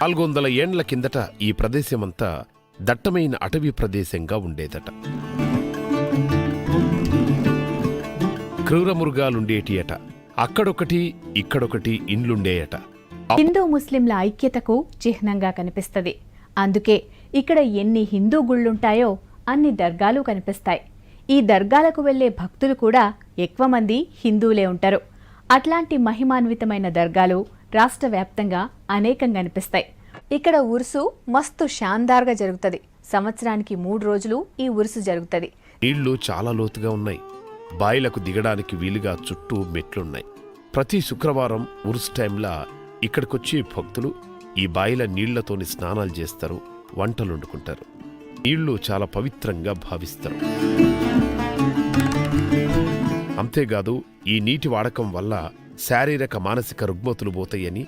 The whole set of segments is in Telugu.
400 ఏండ్ల కిందట ఈ ప్రదేశమంతా దట్టమైన అటవీ ప్రదేశంగా ఉండేదట. క్రూరమృగాలుండేటియట. అక్కడొకటి ఇక్కడొకటి ఇండ్లుండేయట. హిందూ ముస్లింల ఐక్యతకు చిహ్నంగా కనిపిస్తది. అందుకే ఇక్కడ ఎన్ని హిందూ గుళ్ళుంటాయో అన్ని దర్గాలు కనిపిస్తాయి. ఈ దర్గాలకు వెళ్లే భక్తులు కూడా ఎక్కువ మంది హిందువులే ఉంటారు. అట్లాంటి మహిమాన్వితమైన దర్గాలు రాష్ట్ర వ్యాప్తంగా అనేకం కనిపిస్తాయి. ఇక్కడ ఉరుసు మస్తు షాందార్గా జరుగుతుంది. సంవత్సరానికి 3 రోజులు ఈ ఉరుసు జరుగుతుంది. నీళ్లు చాలా లోతుగా ఉన్నాయి. బాయిలకు దిగడానికి వీలుగా చుట్టూ మెట్లున్నాయి. ప్రతి శుక్రవారం ఉరుసు టైంలా ఇక్కడికొచ్చే భక్తులు ఈ బాయిల నీళ్లతోని స్నానాలు చేస్తారు, వంటలుండుకుంటారు. నీళ్లు చాలా పవిత్రంగా భావిస్తారు. అంతేకాదు ఈ నీటి వాడకం వల్ల శారీరక మానసిక రుగ్మతులు పోతాయని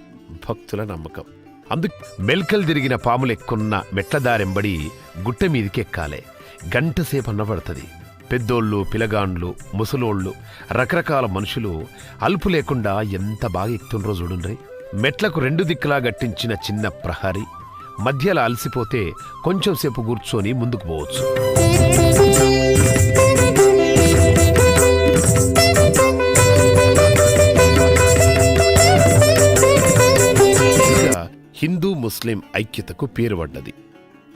భక్తుల నమ్మకం. అందుకు మెల్కలు తిరిగిన పాములెక్కున్న మెట్లదారెంబడి గుట్ట మీదికి ఎక్కాలే. గంటసేపన్న పడుతుంది. పెద్దోళ్ళు, పిలగాండ్లు, ముసలోళ్ళు, రకరకాల మనుషులు అల్పు లేకుండా ఎంత బాగా ఎక్కుతుండ్రో చూడుండ్రి. మెట్లకు 2 దిక్కులా గట్టించిన చిన్న ప్రహరీ మధ్యలో అలసిపోతే కొంచెం సేపు కూర్చొని ముందుకు పోవచ్చు. హిందూ ముస్లిం ఐక్యతకు పేరు పడ్డది.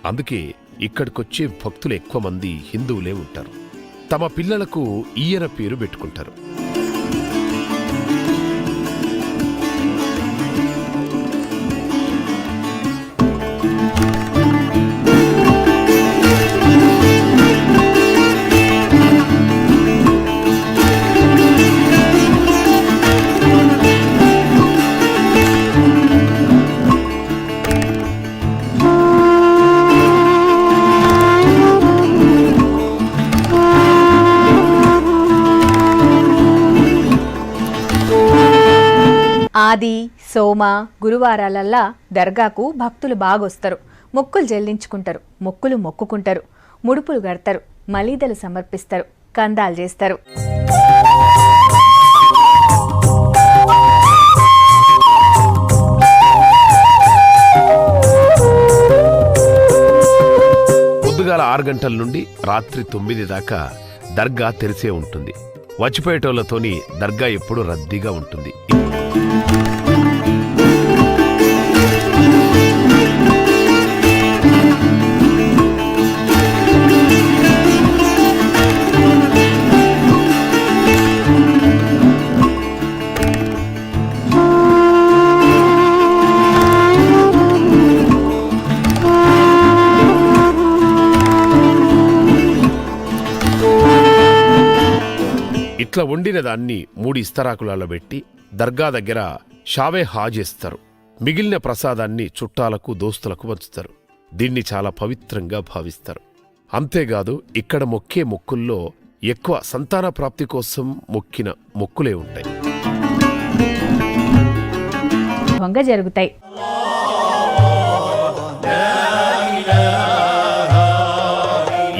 అందుకే ఇక్కడికొచ్చే భక్తులు ఎక్కువ మంది హిందువులే ఉంటారు. తమ పిల్లలకు ఈయన పేరు పెట్టుకుంటారు. ఆది, సోమ, గురువారాలల్లా దర్గాకు భక్తులు బాగొస్తారు. మొక్కులు చెల్లించుకుంటారు, మొక్కులు మొక్కుకుంటారు, ముడుపులు గడతారు, మలీదలు సమర్పిస్తారు, కందాలు చేస్తారు. పొద్దుగాల 6 గంటల నుండి రాత్రి 9 దాకా దర్గా తెరిసే ఉంటుంది. వచ్చిపోయేటోళ్లతోని దర్గా ఎప్పుడు రద్దీగా ఉంటుంది. ఇట్లా వండిన దాన్ని 3 ఇస్తరాకులలో పెట్టి దర్గా దగ్గర షావే హాజేస్తారు. మిగిలిన ప్రసాదాన్ని చుట్టాలకు, దోస్తులకు పంచుతారు. దీన్ని చాలా పవిత్రంగా భావిస్తారు. అంతేకాదు ఇక్కడ మొక్కే మొక్కుల్లో ఎక్కువ సంతాన ప్రాప్తి కోసం మొక్కిన మొక్కులే ఉంటాయి. వంగ జరుగుతాయి.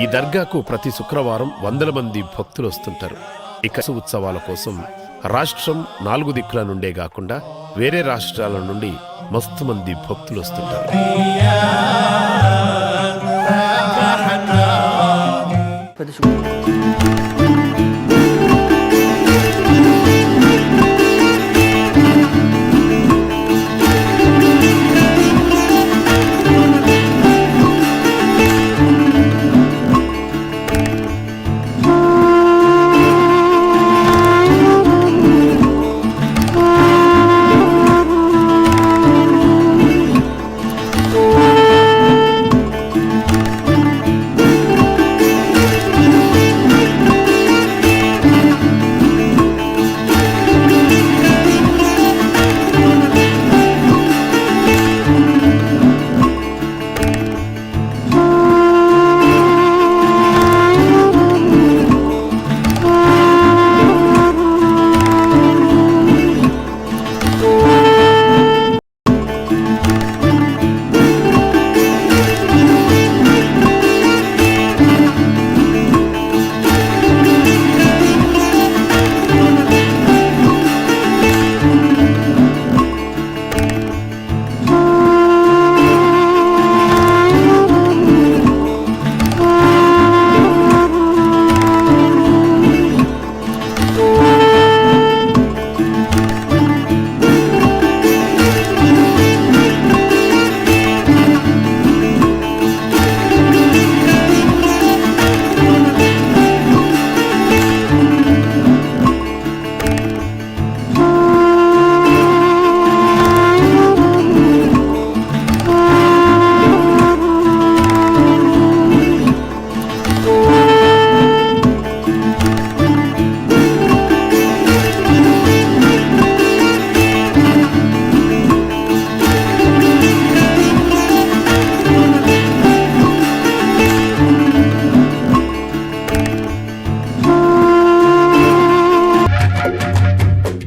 ఈ దర్గాకు ప్రతి శుక్రవారం 100 మంది భక్తులు వస్తుంటారు. ఇక ఉత్సవాల కోసం రాష్ట్రం 4 దిక్కుల నుండే కాకుండా వేరే రాష్ట్రాల నుండి మస్తు మంది భక్తులు వస్తుంటారు.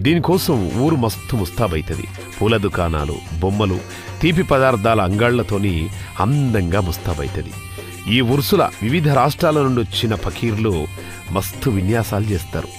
దీనికోసం ఊరు మస్తు ముస్తాబైతది. పూల దుకాణాలు, బొమ్మలు, తీపి పదార్థాల అంగాళ్లతోని అందంగా ముస్తాబైతది. ఈ ఉర్సుల వివిధ రాష్ట్రాల నుండి వచ్చిన ఫకీర్లు మస్తు విన్యాసాలు చేస్తారు.